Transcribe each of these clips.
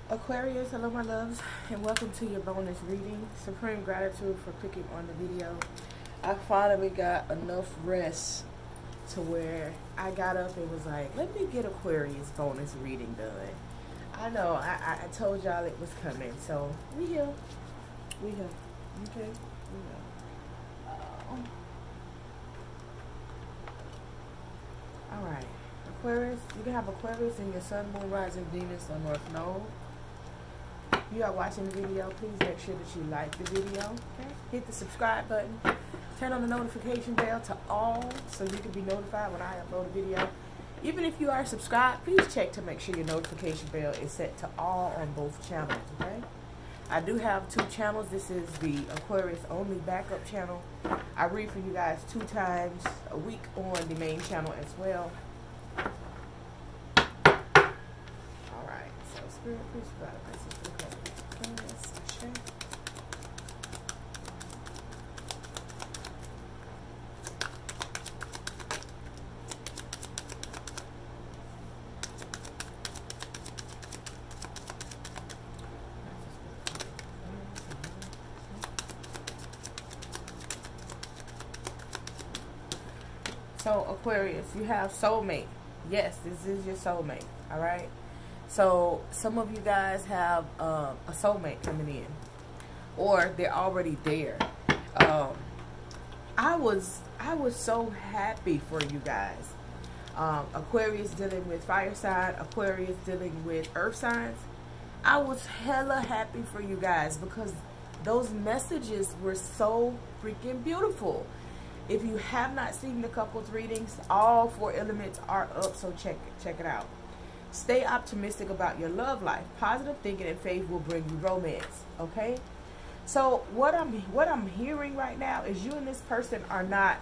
Aquarius, hello my loves, and welcome to your bonus reading. Supreme gratitude for clicking on the video. I finally got enough rest to where I got up and was like, let me get Aquarius bonus reading done. I know, I told y'all it was coming, so we here. We here. Okay? We here. Alright. Aquarius, you can have Aquarius in your sun, moon, rising, Venus, or North Node. If you are watching the video, please make sure that you like the video. Okay? Hit the subscribe button. Turn on the notification bell to all so you can be notified when I upload a video. Even if you are subscribed, please check to make sure your notification bell is set to all on both channels. Okay? I do have 2 channels. This is the Aquarius only backup channel. I read for you guys 2 times a week on the main channel as well. Alright, so Spirit, please provide a message for Aquarius. So Aquarius, you have soulmate. Yes, this is your soulmate. All right. So some of you guys have a soulmate coming in, or they're already there. I was so happy for you guys. Aquarius dealing with fire sign, Aquarius dealing with earth signs. I was hella happy for you guys because those messages were so freaking beautiful. If you have not seen the couples readings, all 4 elements are up, so check it out. Stay optimistic about your love life. Positive thinking and faith will bring you romance. Okay? So what I'm hearing right now is you and this person are not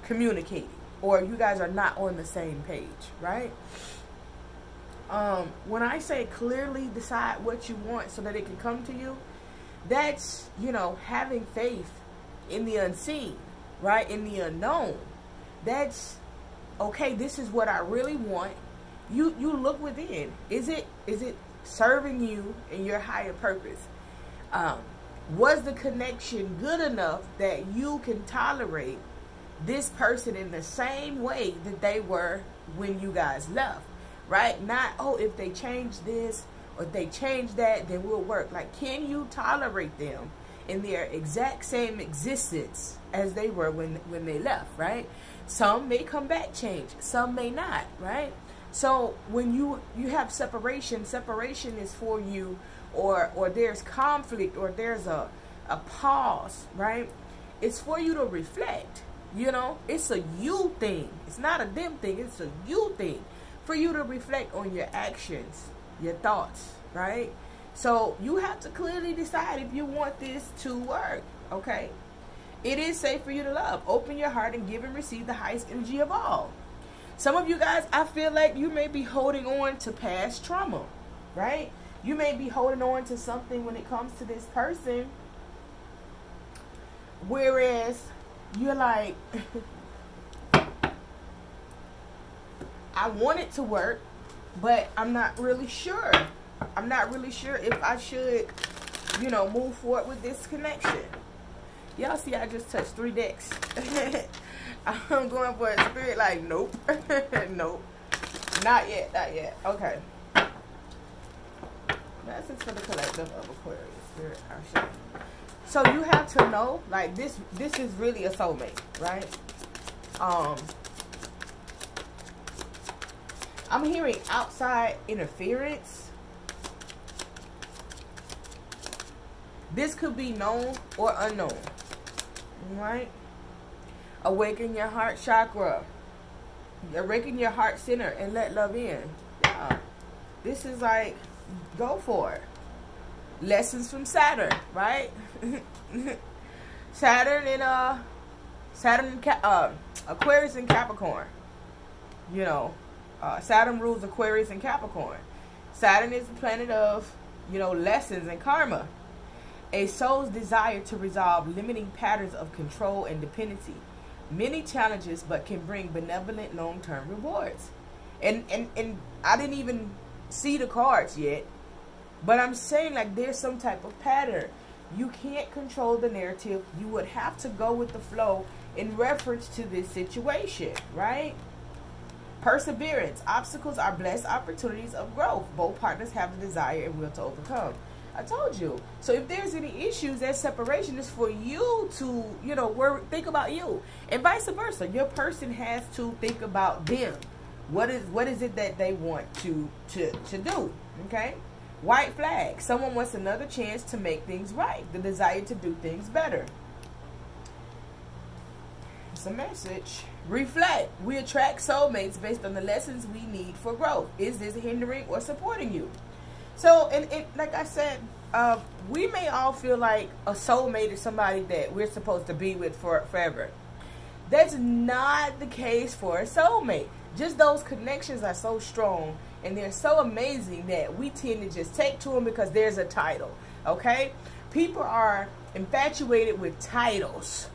communicating, or you guys are not on the same page, right? When I say clearly decide what you want so that it can come to you, that's, you know, having faith in the unseen. Right? In the unknown. That's okay, this is what I really want. You look within. Is it serving you in your higher purpose? Was the connection good enough that you can tolerate this person in the same way that they were when you guys left? Right? Not, oh, if they change this or if they change that, then we'll work. Like, can you tolerate them in their exact same existence as they were when they left, right? Some may come back changed, some may not, right? So when you have separation is for you, or there's conflict, or there's a pause, right? It's for you to reflect, you know? It's a you thing. It's not a them thing, it's a you thing. For you to reflect on your actions, your thoughts, right? So you have to clearly decide if you want this to work, okay? It is safe for you to love. Open your heart and give and receive the highest energy of all. Some of you guys, I feel like you may be holding on to past trauma, right? You may be holding on to something when it comes to this person, whereas you're like, I want it to work, but I'm not really sure. I'm not really sure if I should, you know, move forward with this connection. Y'all see I just touched 3 decks. I'm going for a spirit like, nope. Nope. Not yet, not yet. Okay. Message for the collective of Aquarius. Spirit, our shit. So you have to know, like, this is really a soulmate, right? I'm hearing outside interference. This could be known or unknown, right? Awaken your heart chakra. Awaken your heart center and let love in. Yeah. This is like, go for it. Lessons from Saturn, right? Saturn and Aquarius and Capricorn. You know, Saturn rules Aquarius and Capricorn. Saturn is the planet of, you know, lessons and karma. A soul's desire to resolve limiting patterns of control and dependency. Many challenges, but can bring benevolent long-term rewards. And I didn't even see the cards yet. But I'm saying, like, there's some type of pattern. You can't control the narrative. You would have to go with the flow in reference to this situation, right? Perseverance. Obstacles are blessed opportunities of growth. Both partners have the desire and will to overcome. I told you. So if there's any issues, that separation is for you to, you know, think about you. And vice versa. Your person has to think about them. What is it that they want to do? Okay? White flag. Someone wants another chance to make things right. The desire to do things better. It's a message. Reflect. We attract soulmates based on the lessons we need for growth. Is this hindering or supporting you? So, and like I said, we may all feel like a soulmate is somebody that we're supposed to be with forever. That's not the case for a soulmate. Just those connections are so strong and they're so amazing that we tend to just take to them because there's a title, okay? People are infatuated with titles,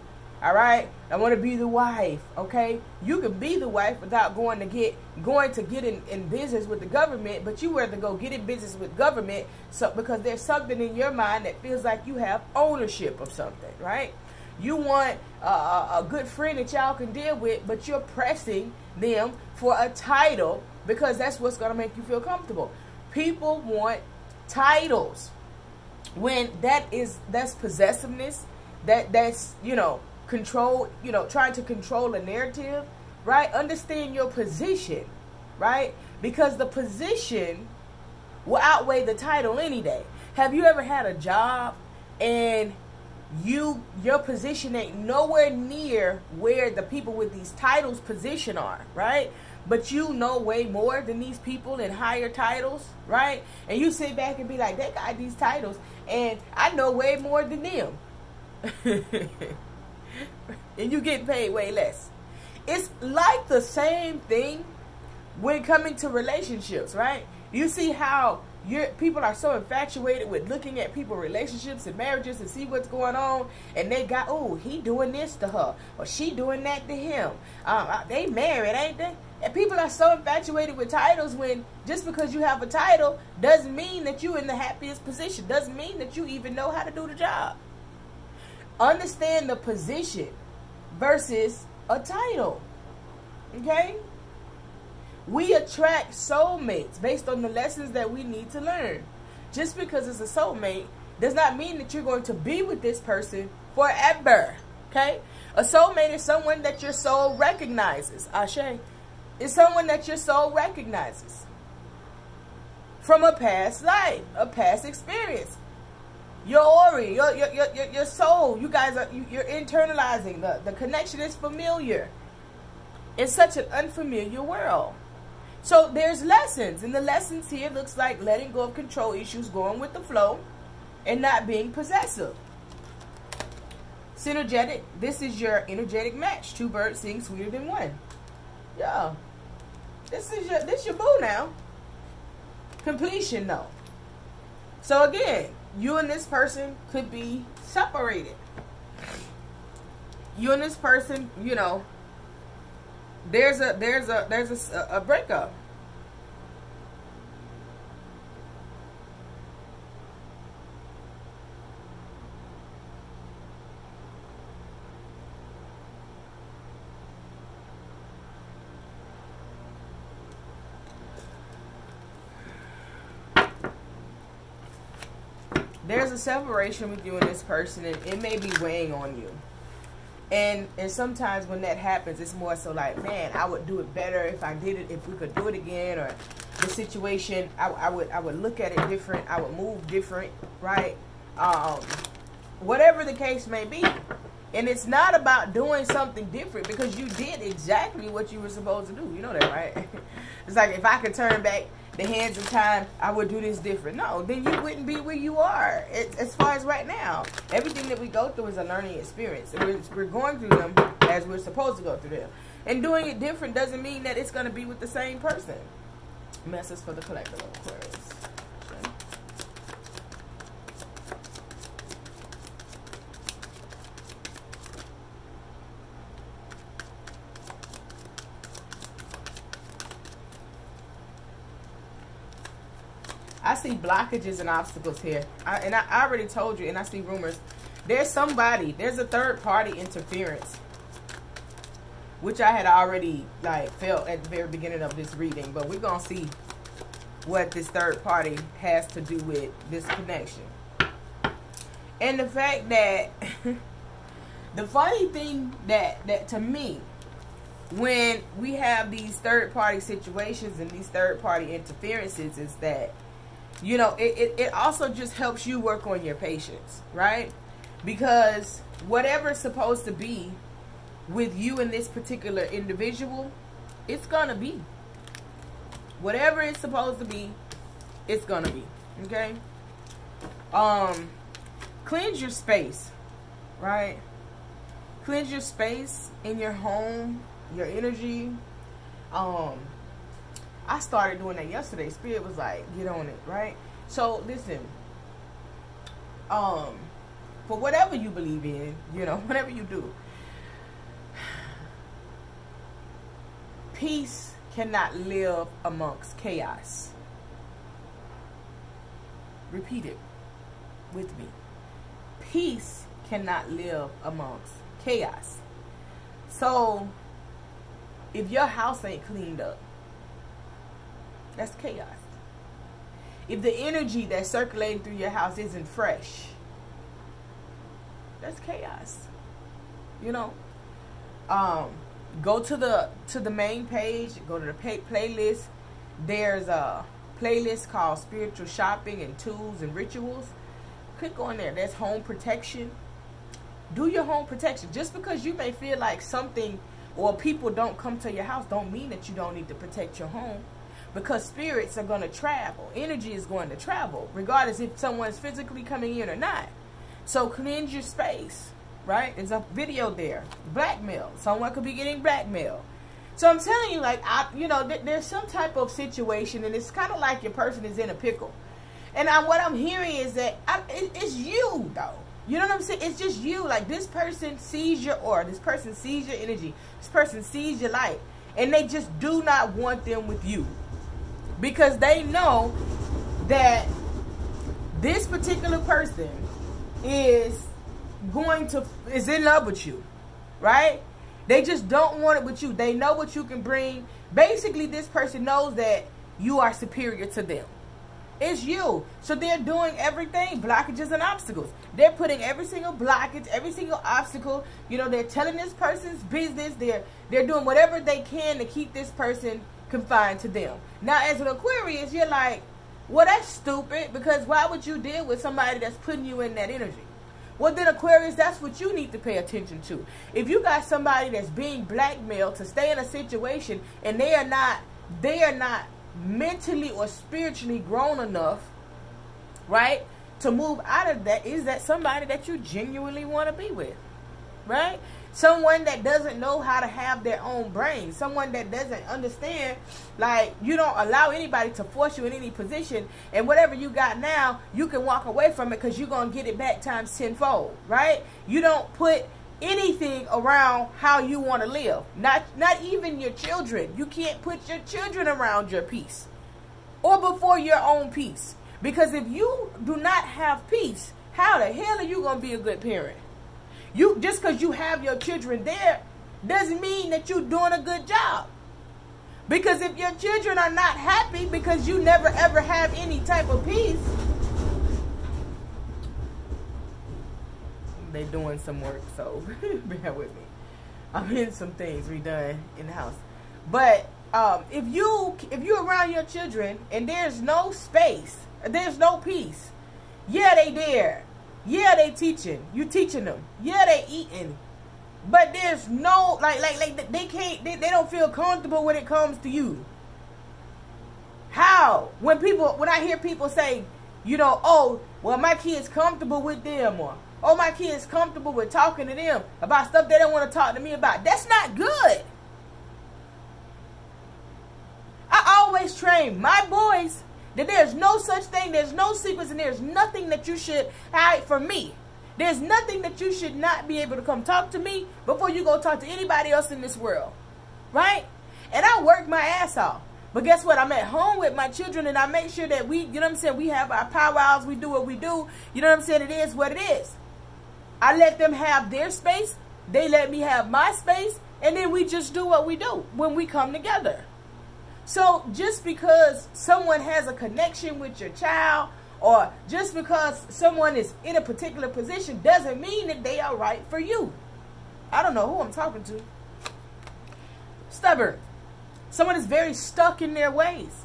all right? I want to be the wife, okay? You can be the wife without going to get in business with the government, but you rather go get in business with government because there's something in your mind that feels like you have ownership of something, right? You want a good friend that y'all can deal with, but you're pressing them for a title because that's what's going to make you feel comfortable. People want titles. When that's possessiveness, that's, you know, control, you know, trying to control a narrative, right? Understand your position, right? Because the position will outweigh the title any day. Have you ever had a job and your position ain't nowhere near where the people with these titles position are, right? But you know way more than these people in higher titles, right? And you sit back and be like, they got these titles and I know way more than them. And you get paid way less. It's like the same thing when coming to relationships, right? You see how people are so infatuated with looking at people's relationships and marriages and see what's going on, and they got, oh, he doing this to her or she doing that to him. They married, ain't they? And people are so infatuated with titles when just because you have a title doesn't mean that you're in the happiest position. Doesn't mean that you even know how to do the job. Understand the position versus a title. Okay? We attract soulmates based on the lessons that we need to learn. Just because it's a soulmate does not mean that you're going to be with this person forever. Okay? A soulmate is someone that your soul recognizes. Ashe. It's someone that your soul recognizes from a past life, a past experience. Your aura, your soul, you guys are, you're internalizing. The connection is familiar in such an unfamiliar world. So there's lessons, and the lessons here looks like letting go of control issues, going with the flow, and not being possessive. Synergetic, this is your energetic match. Two birds sing sweeter than one. Yeah. This your boo now. Completion though. So again, you and this person could be separated. You and this person, you know, there's a breakup. There's a separation with you and this person, and it may be weighing on you. And sometimes when that happens, it's more so like, man, I would do it better if I did it, if we could do it again, or the situation, I would look at it different, I would move different, right? Whatever the case may be. And it's not about doing something different because you did exactly what you were supposed to do. You know that, right? It's like if I could turn back the hands of time, I would do this different. No, then you wouldn't be where you are. As far as right now, everything that we go through is a learning experience. And we're going through them as we're supposed to go through them. And doing it different doesn't mean that it's going to be with the same person. Message for the collective of Aquarius. I see blockages and obstacles here. And I already told you, and I see rumors. There's a third party interference, which I had already like felt at the very beginning of this reading. But we're going to see what this third party has to do with this connection. And the fact that, the funny thing that to me, when we have these third party situations and these third party interferences, is that, you know, it also just helps you work on your patience, right? Because whatever's supposed to be with you and this particular individual, it's gonna be. Whatever it's supposed to be, it's gonna be. Okay? Cleanse your space, right? Cleanse your space in your home, your energy. I started doing that yesterday. Spirit was like, get on it, right? So listen, for whatever you believe in, you know, whatever you do, peace cannot live amongst chaos. Repeat it with me. Peace cannot live amongst chaos. So if your house ain't cleaned up, that's chaos. If the energy that's circulating through your house isn't fresh, that's chaos. You know, go to the main page, go to the playlist. There's a playlist called Spiritual Shopping and Tools and Rituals. Click on there. There's home protection. Do your home protection. Just because you may feel like something or people don't come to your house don't mean that you don't need to protect your home. Because spirits are going to travel. Energy is going to travel, regardless if someone's physically coming in or not. So cleanse your space, right? There's a video there. Blackmail. Someone could be getting blackmailed. So I'm telling you, like, you know, there's some type of situation, and it's kind of like your person is in a pickle. And what I'm hearing is that it's you, though. You know what I'm saying? It's just you. Like, this person sees your aura. This person sees your energy. This person sees your light. And they just do not want them with you. Because they know that this particular person is in love with you, right? They just don't want it with you. They know what you can bring. Basically, this person knows that you are superior to them. It's you. So they're doing everything, blockages and obstacles. They're putting every single blockage, every single obstacle. You know, they're telling this person's business. They're doing whatever they can to keep this person confined to them. Now, as an Aquarius, you're like, well, that's stupid, because why would you deal with somebody that's putting you in that energy? Well, then, Aquarius, that's what you need to pay attention to. If you got somebody that's being blackmailed to stay in a situation and they are not mentally or spiritually grown enough, right, to move out of that, is that somebody that you genuinely want to be with, right? Someone that doesn't know how to have their own brain. Someone that doesn't understand, like, you don't allow anybody to force you in any position. And whatever you got now, you can walk away from it because you're going to get it back times tenfold, right? You don't put anything around how you want to live. Not even your children. You can't put your children around your peace or before your own peace. Because if you do not have peace, how the hell are you going to be a good parent? Just because you have your children there doesn't mean that you're doing a good job. Because if your children are not happy because you never ever have any type of peace, they're doing some work, so bear with me. I'm in some things redone in the house. But if you're around your children and there's no space, there's no peace, yeah, they there. Yeah, they teaching. You teaching them. Yeah, they eating. But there's no, like they don't feel comfortable when it comes to you. How? When I hear people say, you know, oh, well, my kid's comfortable with them, or, oh, my kid's comfortable with talking to them about stuff they don't want to talk to me about. That's not good. I always train my boys that there's no such thing, there's no secrets, and there's nothing that you should hide from me. There's nothing that you should not be able to come talk to me before you go talk to anybody else in this world. Right? And I work my ass off. But guess what? I'm at home with my children, and I make sure that we, you know what I'm saying, we have our powwows, we do what we do. You know what I'm saying? It is what it is. I let them have their space. They let me have my space. And then we just do what we do when we come together. So just because someone has a connection with your child, or just because someone is in a particular position, doesn't mean that they are right for you. I don't know who I'm talking to. Stubborn. Someone is very stuck in their ways.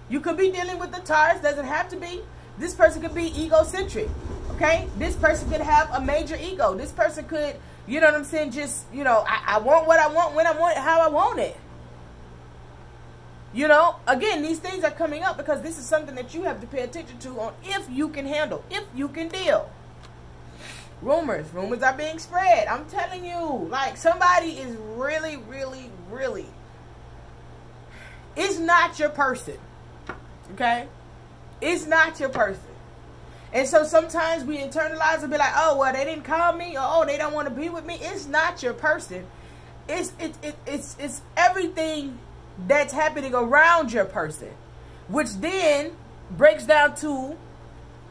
You could be dealing with the Taurus. Doesn't have to be. This person could be egocentric. Okay? This person could have a major ego. This person could, you know what I'm saying, just, you know, I want what I want, when I want it, how I want it. You know, again, these things are coming up because this is something that you have to pay attention to on if you can handle, if you can deal. Rumors are being spread. I'm telling you, like, somebody is really, really, really, it's not your person. Okay? It's not your person. And so sometimes we internalize and be like, oh, well, they didn't call me, or oh, they don't want to be with me. It's not your person. It's everything that's happening around your person, which then breaks down to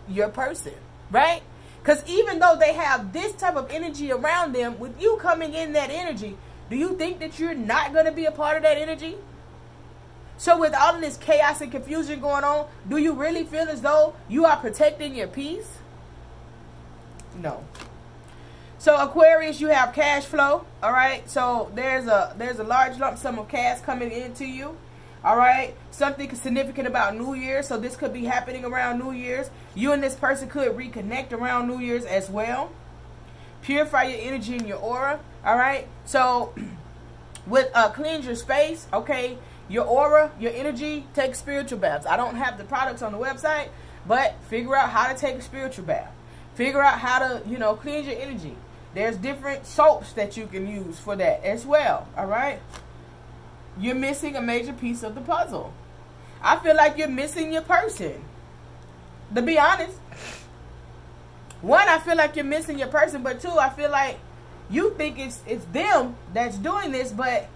your person, right? Because even though they have this type of energy around them, with you coming in that energy, do you think that you're not going to be a part of that energy? So with all of this chaos and confusion going on, do you really feel as though you are protecting your peace? No. So Aquarius, you have cash flow, all right? So there's a large lump sum of cash coming into you, all right? Something significant about New Year's, so this could be happening around New Year's. You and this person could reconnect around New Year's as well. Purify your energy and your aura, all right? So with cleanse your space, okay? Your aura, your energy, take spiritual baths. I don't have the products on the website, but figure out how to take a spiritual bath. Figure out how to, you know, cleanse your energy. There's different soaps that you can use for that as well, all right? You're missing a major piece of the puzzle. I feel like you're missing your person. To be honest, one, I feel like you're missing your person, but two, I feel like you think it's them that's doing this, but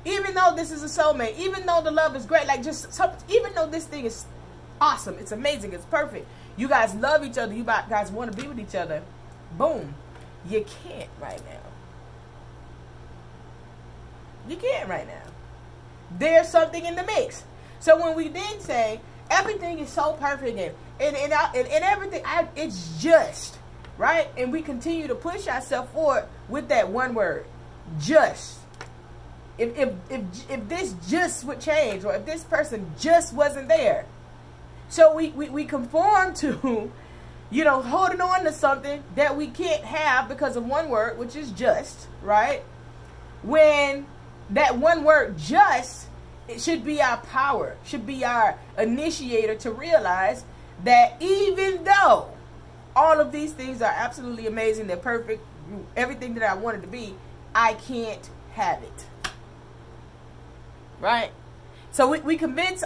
even though this is a soulmate, even though the love is great, like even though this thing is awesome, it's amazing, it's perfect, you guys love each other, you guys want to be with each other, boom, you can't right now. You can't right now. There's something in the mix. So when we then say everything is so perfect and everything, it's just, right? And we continue to push ourselves forward with that one word, just. If this just would change, or if this person just wasn't there. So we conform to, you know, holding on to something that we can't have because of one word, which is just, right? When that one word just, it should be our power, should be our initiator to realize that even though all of these things are absolutely amazing, they're perfect, everything that I wanted to be, I can't have it. Right? So we convince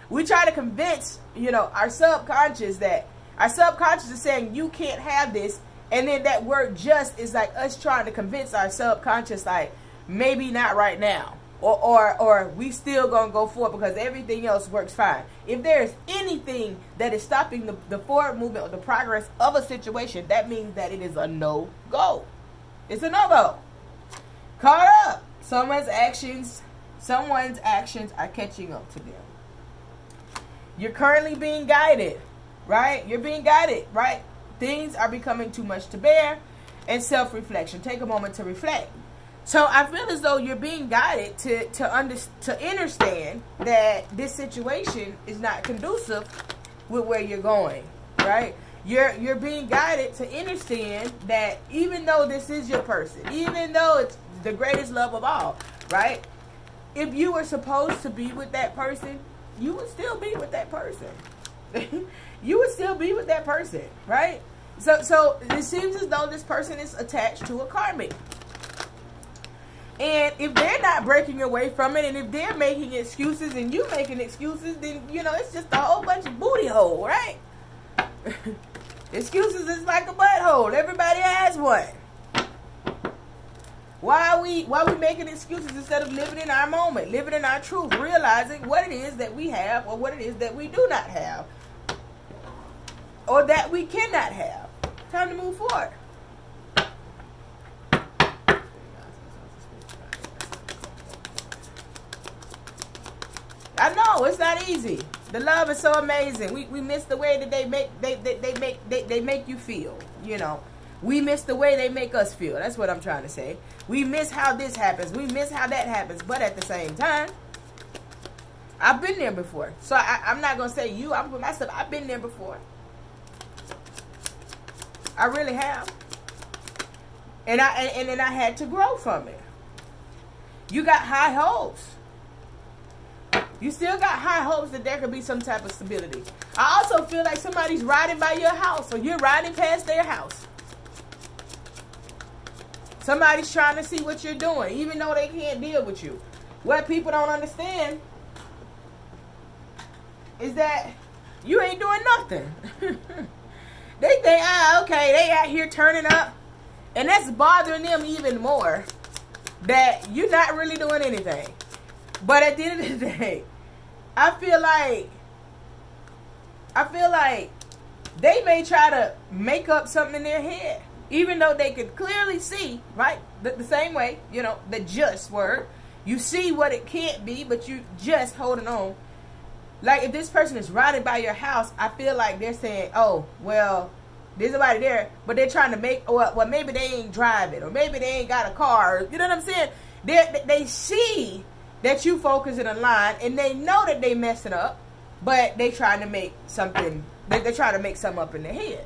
we try to convince, you know, our subconscious that our subconscious is saying you can't have this, and then that word just is like us trying to convince our subconscious like maybe not right now, or we still gonna go forward because everything else works fine. If there's anything that is stopping the forward movement or the progress of a situation, that means that it is a no-go. It's a no-go. Caught up. Someone's actions are catching up to them. You're currently being guided, right? You're being guided, right? Things are becoming too much to bear. And self-reflection. Take a moment to reflect. So I feel as though you're being guided to understand that this situation is not conducive with where you're going, right? You're being guided to understand that even though this is your person, even though it's the greatest love of all, right? If you were supposed to be with that person, you would still be with that person. You would still be with that person, right? So it seems as though this person is attached to a karmic. And if they're not breaking away from it, and if they're making excuses and you making excuses, then, you know, it's just a whole bunch of booty hole, right? Excuses is like a butthole. Everybody has one. Why are we making excuses instead of living in our moment, living in our truth, realizing what it is that we have or what it is that we do not have or that we cannot have? Time to move forward. I know it's not easy. The love is so amazing. We miss the way that they make you feel. You know, we miss the way they make us feel. That's what I'm trying to say. We miss how this happens. We miss how that happens. But at the same time, I've been there before. So I'm not gonna say you. I'm for myself. I've been there before. I really have. And then I had to grow from it. You got high hopes. You still got high hopes that there could be some type of stability. I also feel like somebody's riding by your house or you're riding past their house. Somebody's trying to see what you're doing, even though they can't deal with you. What people don't understand is that you ain't doing nothing. They think, okay, they out here turning up. And that's bothering them even more, that you're not really doing anything. But at the end of the day, I feel like they may try to make up something in their head, even though they could clearly see, right? The same way, you know, the just word. You see what it can't be, but you just holding on. Like if this person is riding by your house, I feel like they're saying, oh, well, there's nobody there, but they're trying to make, well, maybe they ain't driving, or maybe they ain't got a car. You know what I'm saying? They see that you focus in a line, and they know that they messing up, but they trying to make something. They're trying to make something up in their head.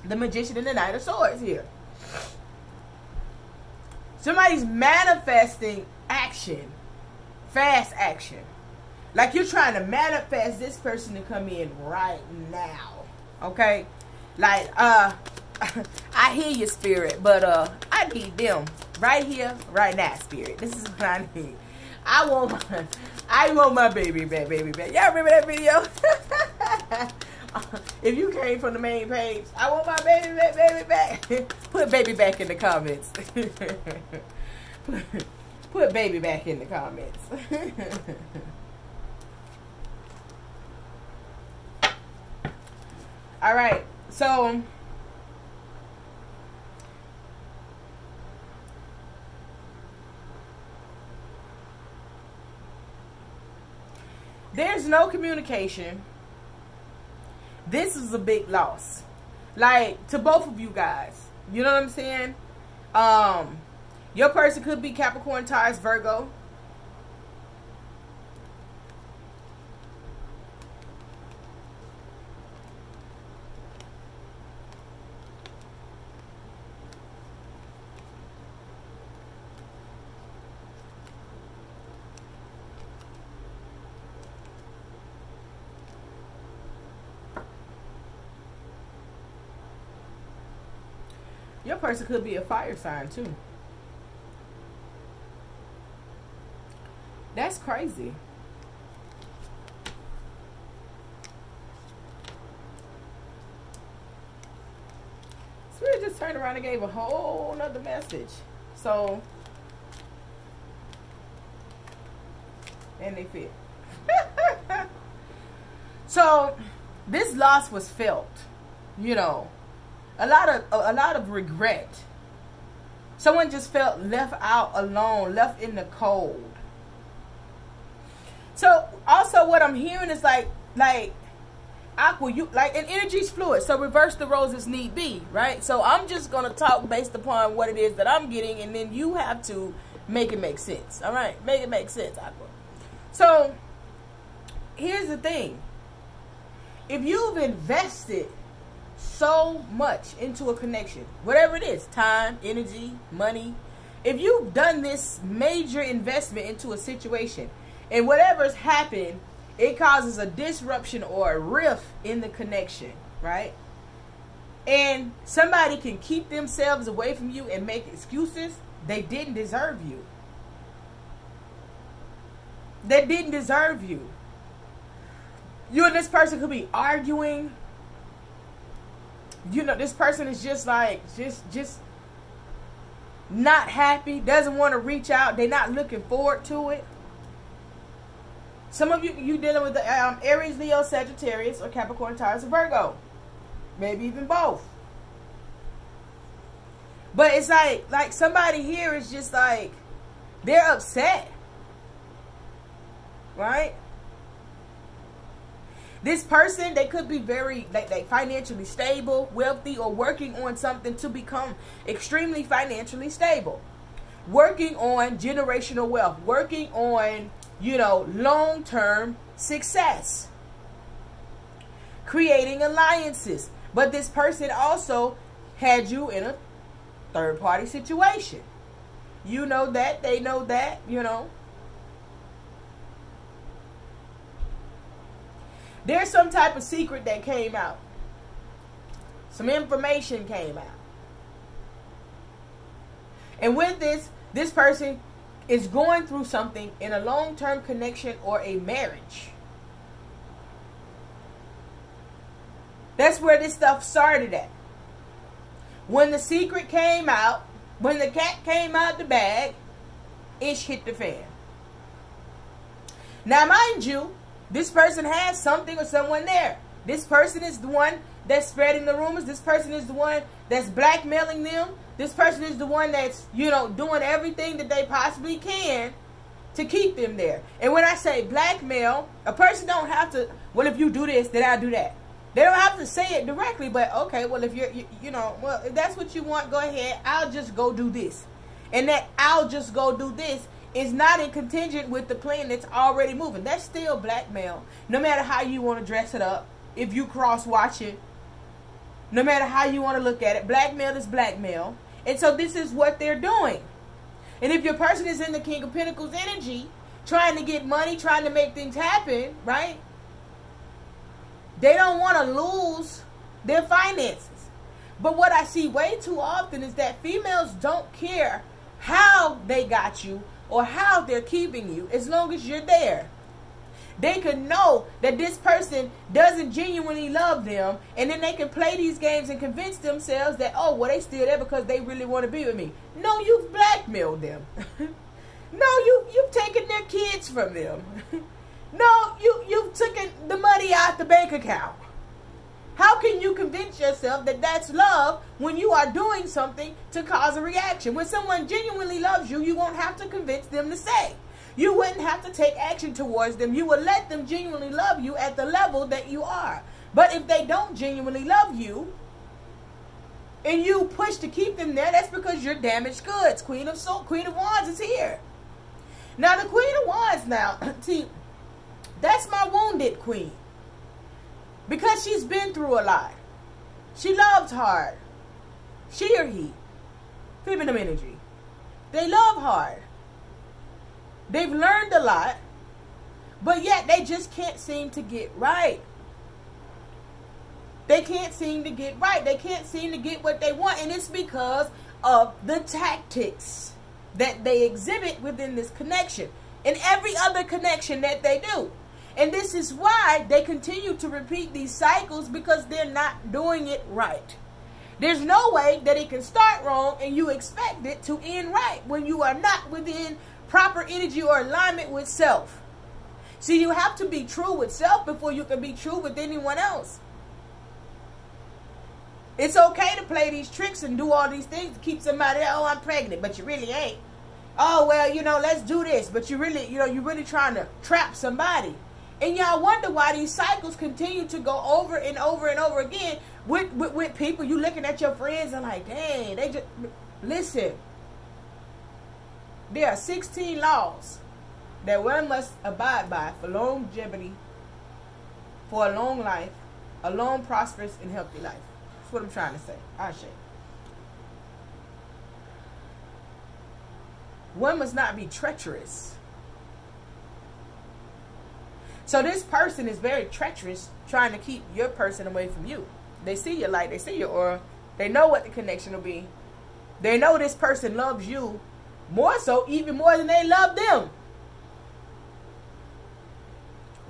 The Magician and the Knight of Swords here. Somebody's manifesting action, fast action. Like you're trying to manifest this person to come in right now. Okay? Like, I hear you, Spirit, but I need them right here, right now, Spirit. This is what I need. I want my baby back. Y'all remember that video? If you came from the main page, I want my baby back. Put baby back in the comments. Put baby back in the comments. All right, so there's no communication. This is a big loss. Like, to both of you guys. You know what I'm saying? Your person could be Capricorn, Taurus, Virgo. Your person could be a fire sign too. That's crazy. Spirit just turned around and gave a whole nother message. So, and they fit. So, this loss was felt, you know. A lot of regret. Someone just felt left out alone, left in the cold. So also what I'm hearing is like Aqua, you like, and energy's fluid, so reverse the roles as need be, right? So I'm just gonna talk based upon what it is that I'm getting, and then you have to make it make sense. All right, make it make sense, Aqua. So here's the thing: if you've invested so much into a connection, whatever it is, time, energy, money, if you've done this major investment into a situation, and whatever's happened, it causes a disruption or a rift in the connection, right? And somebody can keep themselves away from you and make excuses, they didn't deserve you. They didn't deserve you. You and this person could be arguing. You know, this person is just like, just not happy, doesn't want to reach out. They're not looking forward to it. Some of you dealing with the Aries, Leo, Sagittarius, or Capricorn, Taurus, or Virgo. Maybe even both. But it's like somebody here is just like, they're upset. Right? This person, they could be very like financially stable, wealthy, or working on something to become extremely financially stable. Working on generational wealth. Working on, you know, long-term success. Creating alliances. But this person also had you in a third-party situation. You know that. They know that. You know. There's some type of secret that came out. Some information came out. And with this person is going through something in a long-term connection or a marriage. That's where this stuff started at. When the secret came out, when the cat came out the bag, ish hit the fan. Now, mind you, this person has something or someone there. This person is the one that's spreading the rumors. This person is the one that's blackmailing them. This person is the one that's, you know, doing everything that they possibly can to keep them there. And when I say blackmail, a person don't have to, well, if you do this, then I'll do that. They don't have to say it directly, but okay, well, if you know, well, if that's what you want, go ahead. I'll just go do this. And that I'll just go do this is not in contingent with the plan that's already moving. That's still blackmail. No matter how you want to dress it up, if you cross-watch it, no matter how you want to look at it, blackmail is blackmail. And so this is what they're doing. And if your person is in the King of Pentacles energy, trying to get money, trying to make things happen, right? They don't want to lose their finances. But what I see way too often is that females don't care how they got you or how they're keeping you, as long as you're there. They can know that this person doesn't genuinely love them, and then they can play these games and convince themselves that, oh, well, they still there because they really want to be with me. No, you've blackmailed them. No, you've taken their kids from them. No, you've taken the money out the bank account. How can you convince yourself that that's love when you are doing something to cause a reaction? When someone genuinely loves you, you won't have to convince them to stay. You wouldn't have to take action towards them. You would let them genuinely love you at the level that you are. But if they don't genuinely love you, and you push to keep them there, that's because you're damaged goods. Queen of Wands is here. Now, the Queen of Wands now, see, that's my wounded queen. Because she's been through a lot. She loved hard. She or he. Feminine energy. They love hard. They've learned a lot. But yet they just can't seem to get right. They can't seem to get right. They can't seem to get what they want. And it's because of the tactics that they exhibit within this connection. And every other connection that they do. And this is why they continue to repeat these cycles, because they're not doing it right. There's no way that it can start wrong and you expect it to end right when you are not within proper energy or alignment with self. See, you have to be true with self before you can be true with anyone else. It's okay to play these tricks and do all these things to keep somebody, oh, I'm pregnant, but you really ain't. Oh, well, you know, let's do this, but you really, you know, you're really trying to trap somebody. And y'all wonder why these cycles continue to go over and over and over again with people. You looking at your friends and like, dang, they just, listen. There are 16 laws that one must abide by for longevity, for a long life, a long, prosperous, and healthy life. That's what I'm trying to say. Ashe. One must not be treacherous. So this person is very treacherous, trying to keep your person away from you. They see your light, they see your aura, they know what the connection will be. They know this person loves you more so, even more than they love them.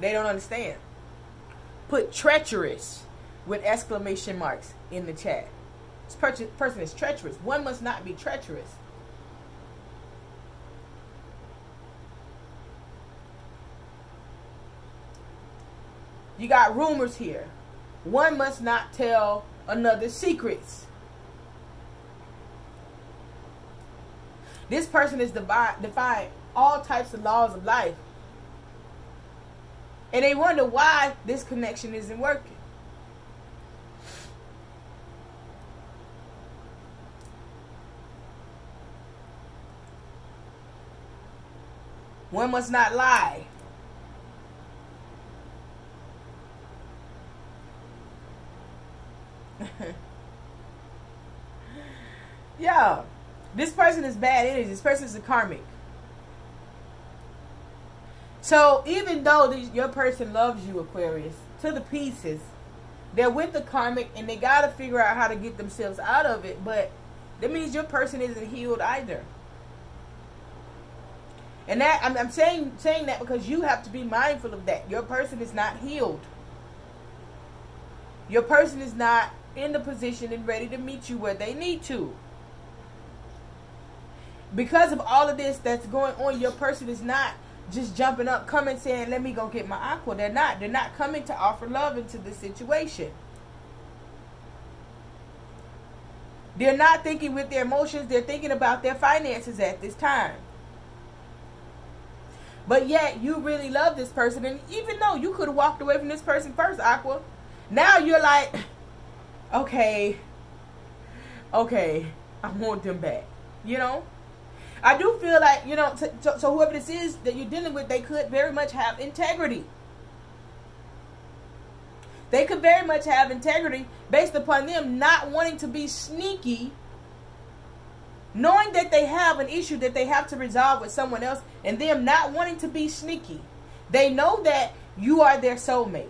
They don't understand. Put treacherous with exclamation marks in the chat. This person is treacherous. One must not be treacherous. You got rumors here. One must not tell another secrets. This person is defying all types of laws of life. And they wonder why this connection isn't working. One must not lie. Yeah, this person is bad energy. This person is a karmic. So even though your person loves you, Aquarius, to the pieces, they're with the karmic and they got to figure out how to get themselves out of it. But that means your person isn't healed either. And that I'm saying that because you have to be mindful of that. Your person is not healed. Your person is not in the position and ready to meet you where they need to. Because of all of this that's going on, your person is not just jumping up, coming, saying, let me go get my aqua. They're not. They're not coming to offer love into this situation. They're not thinking with their emotions. They're thinking about their finances at this time. But yet, you really love this person. And even though you could have walked away from this person first, Aqua, now you're like, okay, I want them back. You know? I do feel like, you know, so whoever this is that you're dealing with, they could very much have integrity. They could very much have integrity based upon them not wanting to be sneaky, knowing that they have an issue that they have to resolve with someone else, and them not wanting to be sneaky. They know that you are their soulmate.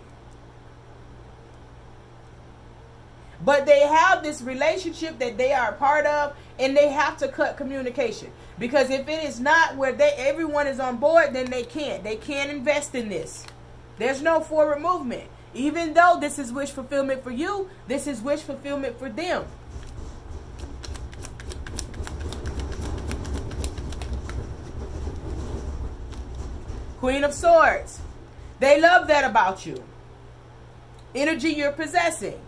But they have this relationship that they are a part of, and they have to cut communication. Because if it is not where everyone is on board, then they can't. They can't invest in this. There's no forward movement. Even though this is wish fulfillment for you, this is wish fulfillment for them. Queen of Swords. They love that about you. Energy you're possessing.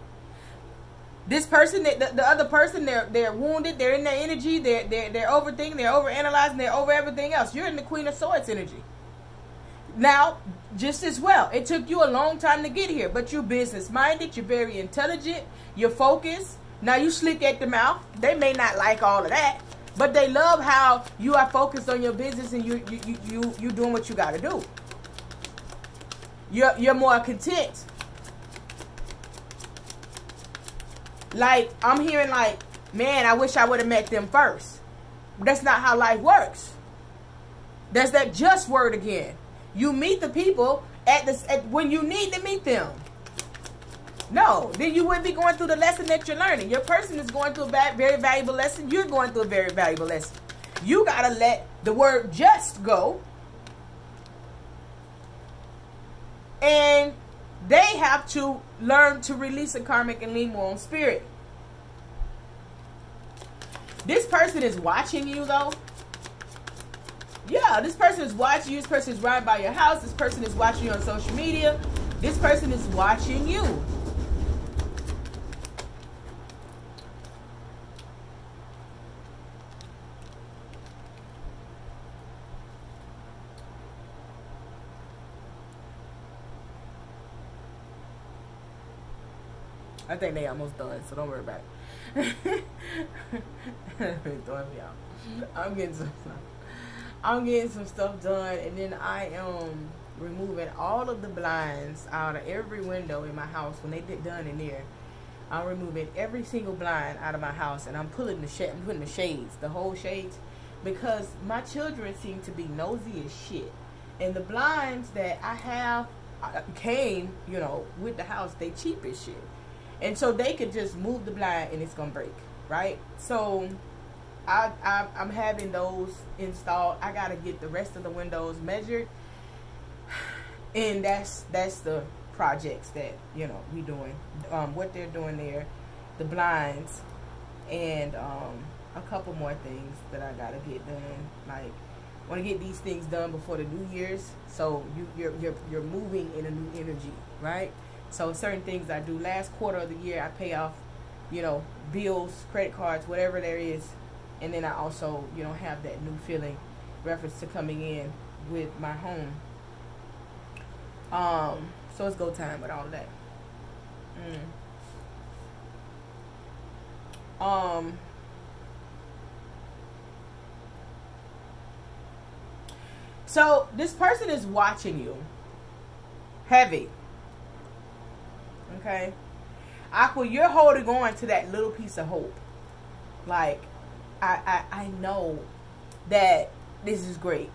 This person, the other person, they're wounded. They're in their energy. They're overthinking. They're overanalyzing. They're over everything else. You're in the Queen of Swords energy. Now, just as well, it took you a long time to get here, but you're business-minded. You're very intelligent. You're focused. Now, you slick at the mouth. They may not like all of that, but they love how you are focused on your business and you doing what you got to do. You're more content. Like, I'm hearing like, man, I wish I would have met them first. That's not how life works. That's that just word again. You meet the people when you need to meet them. No, then you wouldn't be going through the lesson that you're learning. Your person is going through a very valuable lesson. You're going through a very valuable lesson. You got to let the word just go. And they have to learn to release a karmic and lean more on spirit. This person is watching you, though. Yeah, this person is watching you. This person is riding by your house. This person is watching you on social media. This person is watching you. I think they almost done, so don't worry about it. Throwing me out. I'm getting some stuff done, and then I am removing all of the blinds out of every window in my house. When they get done in there, I'm removing every single blind out of my house, and I'm putting the shades, the whole shades, because my children seem to be nosy as shit. And the blinds that I have came, you know, with the house. They cheap as shit. And so they could just move the blind and it's going to break, right? So I'm having those installed. I got to get the rest of the windows measured. And that's the projects that, you know, we doing. What they're doing there, the blinds, and a couple more things that I got to get done. Like want to get these things done before the New Year's. So you're moving in a new energy, right? So certain things I do last quarter of the year, I pay off, you know, bills, credit cards, whatever there is, and then I also, you know, have that new feeling, reference to coming in with my home. So it's go time with all of that. So this person is watching you heavy. Okay, Aqua, you're holding on to that little piece of hope. Like, I know that this is great.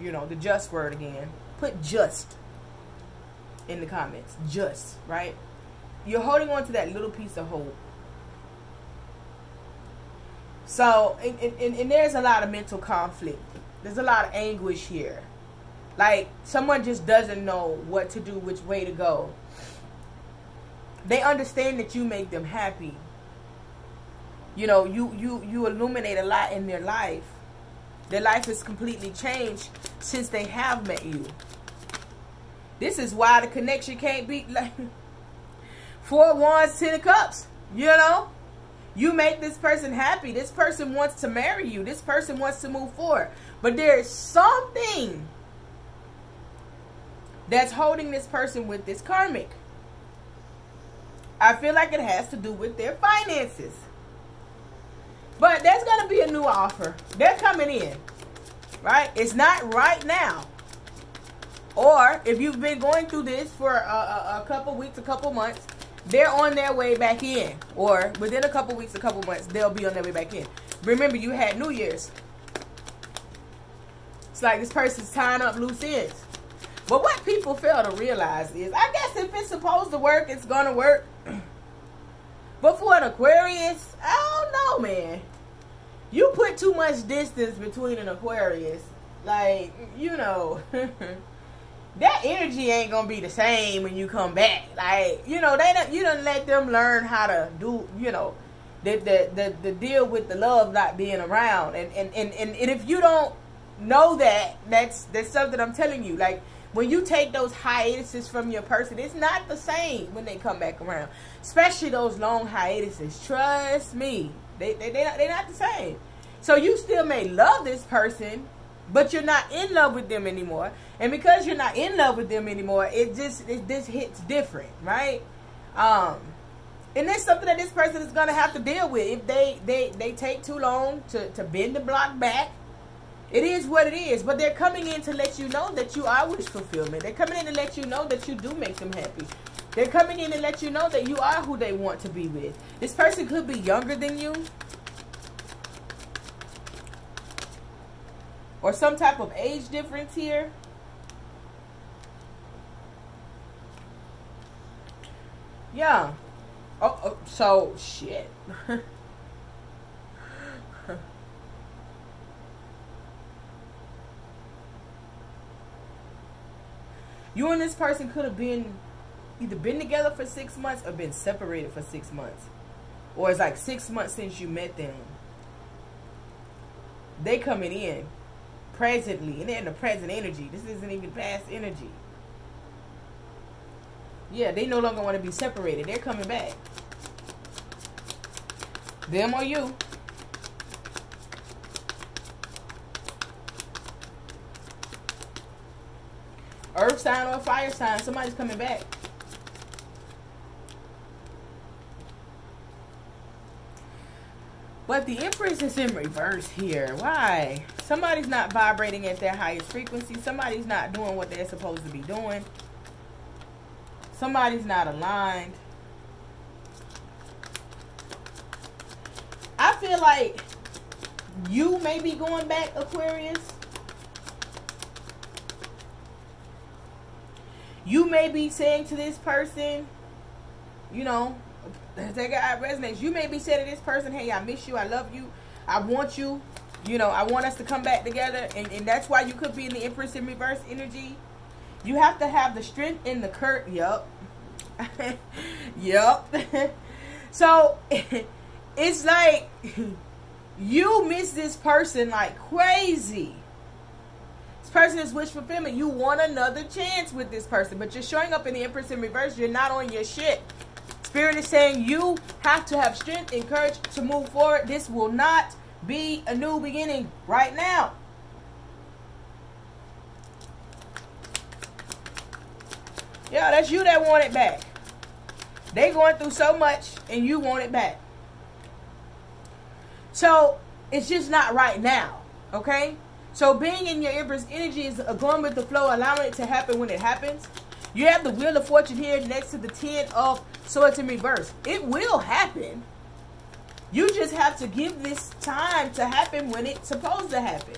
You know, the just word again. Put just in the comments. Just, right? You're holding on to that little piece of hope. So, and there's a lot of mental conflict. There's a lot of anguish here. Like, someone just doesn't know what to do, which way to go. They understand that you make them happy. You know, you illuminate a lot in their life. Their life has completely changed since they have met you. This is why the connection can't be like 4 wands, 10 of cups. You know? You make this person happy. This person wants to marry you. This person wants to move forward. But there's something that's holding this person with this karmic. I feel like it has to do with their finances. But there's going to be a new offer. They're coming in. Right? It's not right now. Or if you've been going through this for a couple weeks, a couple months, they're on their way back in. Or within a couple weeks, a couple months, they'll be on their way back in. Remember, you had New Year's. It's like this person's tying up loose ends. But what people fail to realize is, I guess if it's supposed to work, it's going to work. But for an Aquarius, I don't know, man. You put too much distance between an Aquarius. Like, you know, that energy ain't going to be the same when you come back. Like, you know, you don't let them learn how to do, you know, the deal with the love not being around. And if you don't know that, that's something I'm telling you. Like, when you take those hiatuses from your person, it's not the same when they come back around. Especially those long hiatuses. Trust me. They're not the same. So you still may love this person, but you're not in love with them anymore. And because you're not in love with them anymore, it this hits different, right? And that's something that this person is going to have to deal with. If they take too long to bend the block back, it is what it is. But they're coming in to let you know that you are wish fulfillment. They're coming in to let you know that you do make them happy. They're coming in to let you know that you are who they want to be with. This person could be younger than you. Or some type of age difference here. Yeah. Oh, so, shit. You and this person could have either been together for 6 months or been separated for 6 months. Or it's like 6 months since you met them. They coming in presently, and they're in the present energy. This isn't even past energy. Yeah, they no longer want to be separated. They're coming back. Them or you. Earth sign or fire sign, somebody's coming back. But the Empress is in reverse here. Why? Somebody's not vibrating at their highest frequency. Somebody's not doing what they're supposed to be doing. Somebody's not aligned. I feel like you may be going back, Aquarius. You may be saying to this person, you know, that guy resonates. You may be saying to this person, hey, I miss you, I love you, I want you, you know, I want us to come back together. And that's why you could be in the Empress in reverse energy. You have to have the strength in the curtain. Yup. Yup. So, it's like You miss this person like crazy. This person is wish fulfillment. You want another chance with this person, but you're showing up in the Empress in reverse. You're not on your shit. Spirit is saying you have to have strength and courage to move forward. This will not be a new beginning right now. Yeah, that's you that want it back. They going through so much and you want it back. So it's just not right now. Okay? So being in your Empress energy is going with the flow, allowing it to happen when it happens. You have the Wheel of Fortune here next to the 10 of Swords in reverse. It will happen. You just have to give this time to happen when it's supposed to happen.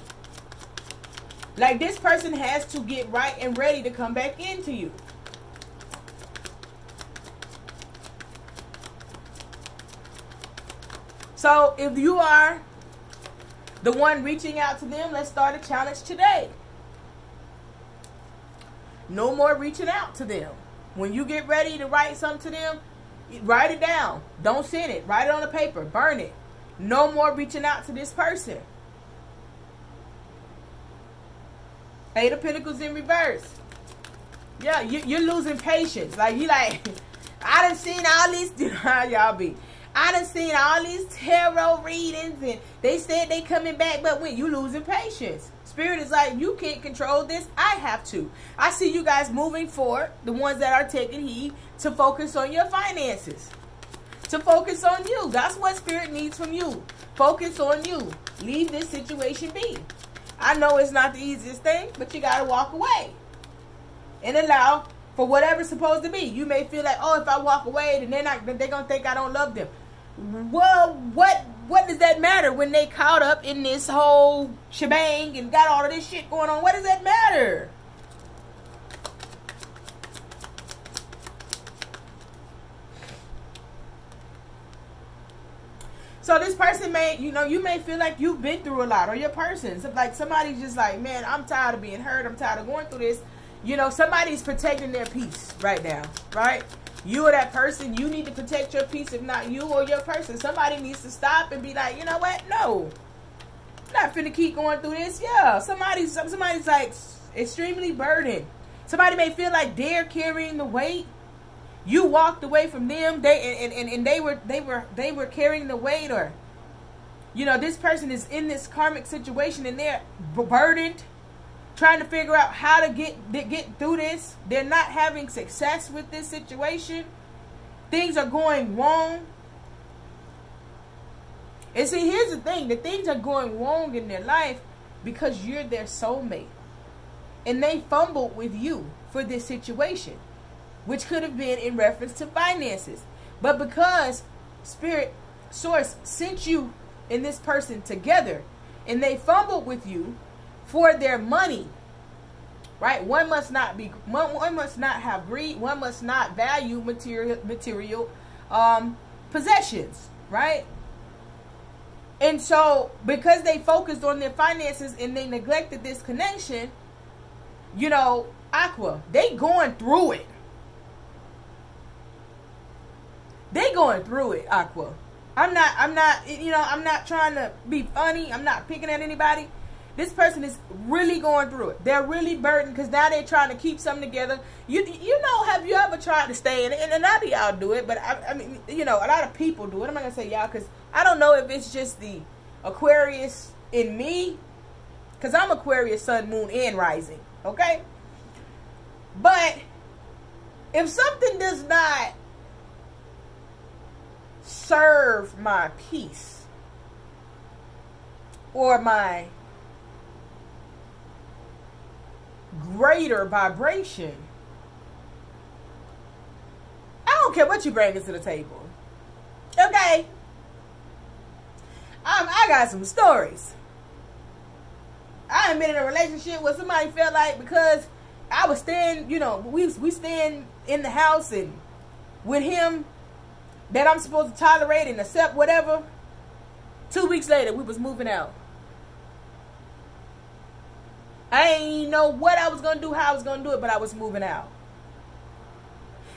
Like this person has to get right and ready to come back into you. So if you are the one reaching out to them, let's start a challenge today. No more reaching out to them. When you get ready to write something to them, write it down. Don't send it. Write it on a paper. Burn it. No more reaching out to this person. 8 of Pentacles in reverse. Yeah, you're losing patience. Like, you like, I done seen all these, y'all be. I done seen all these tarot readings and they said they coming back, but when you losing patience. Spirit is like, you can't control this. I have to. I see you guys moving forward, the ones that are taking heed, to focus on your finances. To focus on you. That's what Spirit needs from you. Focus on you. Leave this situation be. I know it's not the easiest thing, but you got to walk away. And allow for whatever's supposed to be. You may feel like, oh, if I walk away, then they're going to think I don't love them. Well, what does that matter when they caught up in this whole shebang and got all of this shit going on? What does that matter? So this person may, you may feel like you've been through a lot, or your person. So like somebody's just like, man, I'm tired of being hurt. I'm tired of going through this. Somebody's protecting their peace right now, right? You or that person, you need to protect your peace. If not you or your person, somebody needs to stop and be like, you know what? No, I'm not finna keep going through this. Yeah, somebody's like extremely burdened. Somebody may feel like they're carrying the weight. You walked away from them. They were carrying the weight, or this person is in this karmic situation and they're burdened, trying to figure out how to get through this. They're not having success with this situation. Things are going wrong. And see, here's the thing. The things are going wrong in their life because you're their soulmate. And they fumbled with you for this situation, which could have been in reference to finances. But because Spirit Source sent you and this person together, and they fumbled with you for their money, right? One must not have greed. One must not value material possessions, right? And so because they focused on their finances and they neglected this connection, Aqua, they going through it. They going through it, Aqua. I'm not trying to be funny. I'm not picking at anybody. This person is really going through it. They're really burdened because now they're trying to keep something together. Have you ever tried to stay in it? And a lot of y'all do it, but I mean, a lot of people do it. I'm not going to say y'all because I don't know if it's just the Aquarius in me, because I'm Aquarius, sun, moon, and rising, okay? But if something does not serve my peace or my greater vibration, I don't care what you bring to the table, okay? I got some stories. I have been in a relationship where somebody felt like because I was staying, we staying in the house and with him, that I'm supposed to tolerate and accept whatever. 2 weeks later, we was moving out. I ain't know what I was going to do, how I was going to do it, but I was moving out.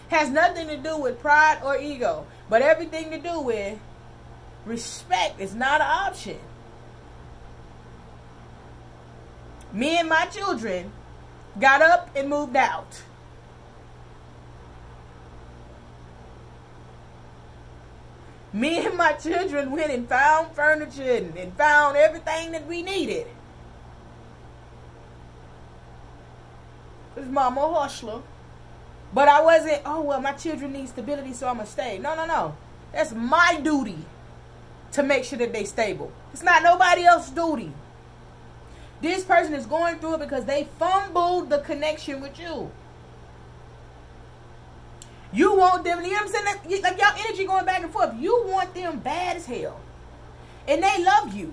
Has nothing to do with pride or ego, but everything to do with respect is not an option. Me and my children got up and moved out. Me and my children went and found furniture and found everything that we needed. Because mama a hustler. But I wasn't, oh, well, my children need stability, so I'm going to stay. No, no, no. That's my duty to make sure that they stable. It's not nobody else's duty. This person is going through it because they fumbled the connection with you. You want them, you know what I'm saying? Like y'all energy going back and forth. You want them bad as hell. And they love you.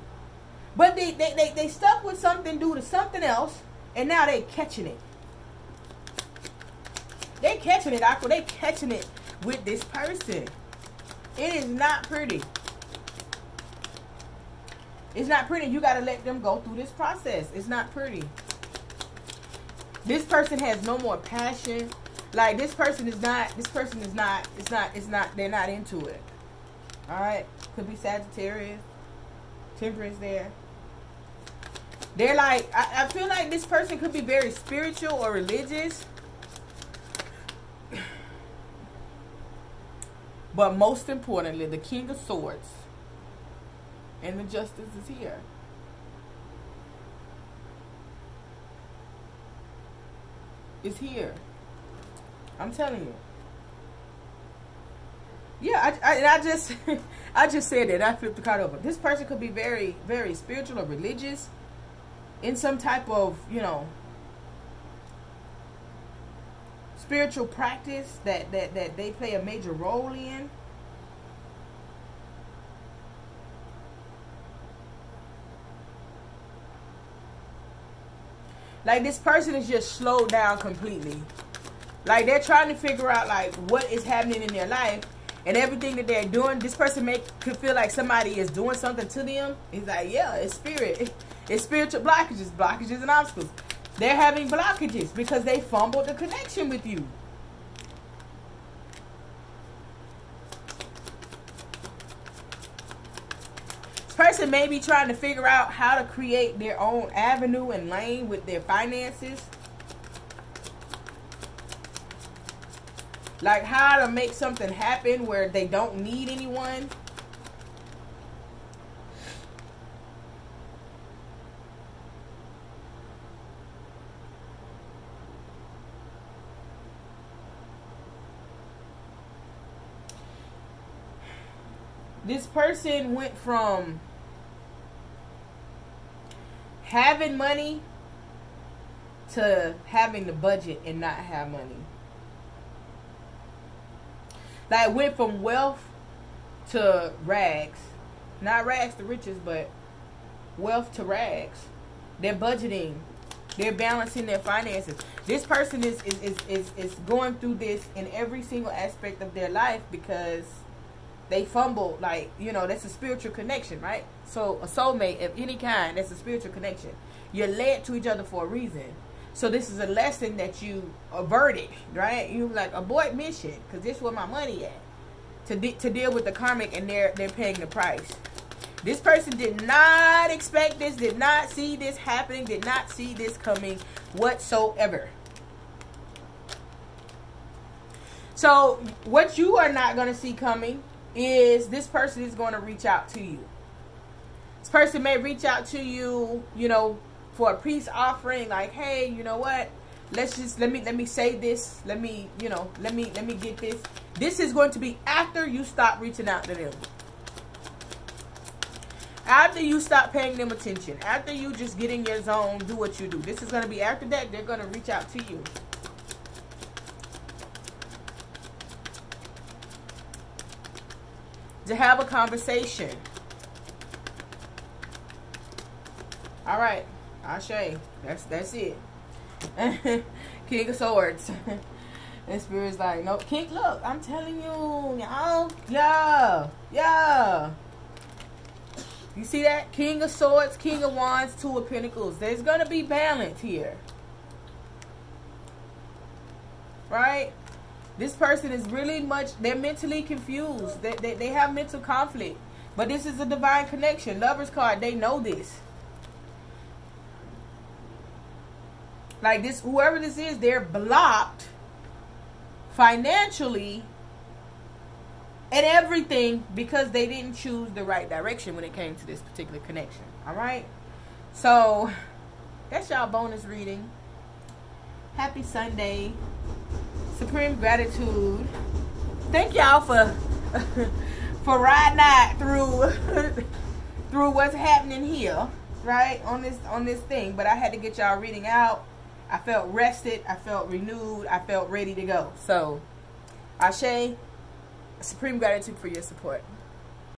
But they stuck with something due to something else. And now they catching it. They catching it, Aqua. They catching it with this person. It is not pretty. It's not pretty. You got to let them go through this process. It's not pretty. This person has no more passion. Like, they're not into it. Alright? Could be Sagittarius. Temperance there. They're like, I feel like this person could be very spiritual or religious. But most importantly, the King of Swords and the Justice is here. It's here. I'm telling you. Yeah, I just said that. I flipped the card over. This person could be very, very spiritual or religious in some type of, you know, spiritual practice that they play a major role in. Like, this person is just slowed down completely. Like, they're trying to figure out, like, what is happening in their life. And everything that they're doing, this person could feel like somebody is doing something to them. It's like, yeah, it's spirit. It's spiritual blockages and obstacles. They're having blockages because they fumbled the connection with you. This person may be trying to figure out how to create their own avenue and lane with their finances. Like, how to make something happen where they don't need anyone. This person went from having money to having the budget and not have money. Like, went from wealth to rags. Not rags to riches, but wealth to rags. They're budgeting. They're balancing their finances. This person is going through this in every single aspect of their life because they fumbled. Like, you know, that's a spiritual connection, right? So a soulmate of any kind, that's a spiritual connection. You're led to each other for a reason. So this is a lesson that you averted, right? You like, abort mission, because this is where my money at. To deal with the karmic, and they're paying the price. This person did not expect this, did not see this happening, did not see this coming whatsoever. So what you are not going to see coming is this person is going to reach out to you. This person may reach out to you, you know, for a peace offering, like, hey, you know what? Let's just let me say this. Let me get this. This is going to be after you stop reaching out to them. After you stop paying them attention. After you just get in your zone, do what you do. This is going to be after that. They're going to reach out to you. To have a conversation. All right. Ashe. That's it. King of Swords. And Spirit's like, no, King, look, I'm telling you, y'all. Yeah. You see that? King of Swords, King of Wands, Two of Pentacles. There's going to be balance here. Right? This person is really much, they're mentally confused. They have mental conflict. But this is a divine connection. Lover's card, they know this. Like this, whoever this is, they're blocked financially and everything because they didn't choose the right direction when it came to this particular connection. All right? So, that's y'all bonus reading. Happy Sunday. Supreme gratitude. Thank y'all for for riding out through what's happening here, right? On this thing. But I had to get y'all reading out. I felt rested. I felt renewed. I felt ready to go. So, Ashe, supreme gratitude for your support.